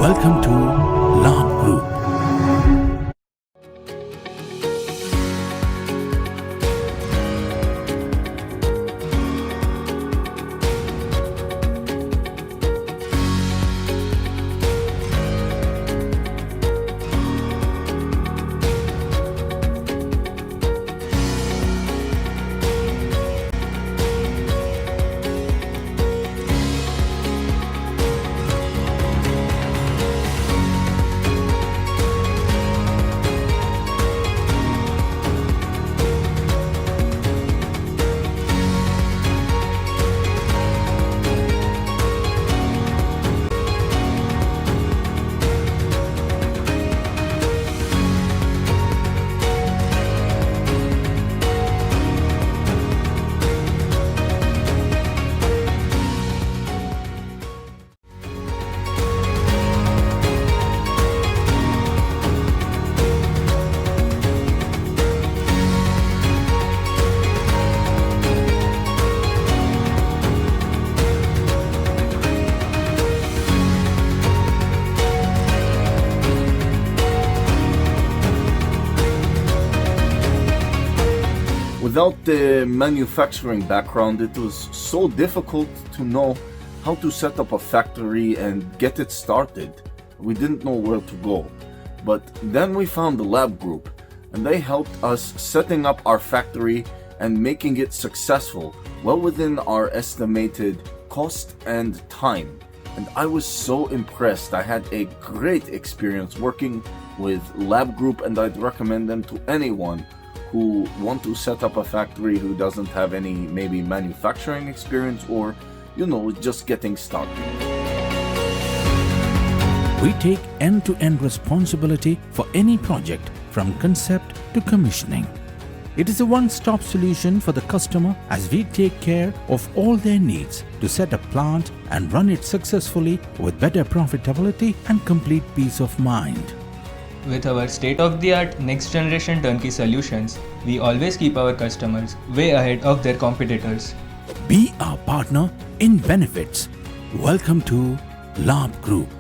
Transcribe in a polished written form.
Welcome to Labh Group. Without the manufacturing background, it was so difficult to know how to set up a factory and get it started. We didn't know where to go. But then we found the Labh Group, and they helped us setting up our factory and making it successful, well within our estimated cost and time. And I was so impressed. I had a great experience working with Labh Group, and I'd recommend them to anyone who want to set up a factory who doesn't have any maybe manufacturing experience or, just getting started. We take end-to-end responsibility for any project from concept to commissioning. It is a one-stop solution for the customer as we take care of all their needs to set a plant and run it successfully with better profitability and complete peace of mind. With our state-of-the-art next-generation turnkey solutions, we always keep our customers way ahead of their competitors. Be our partner in benefits. Welcome to Labh Group.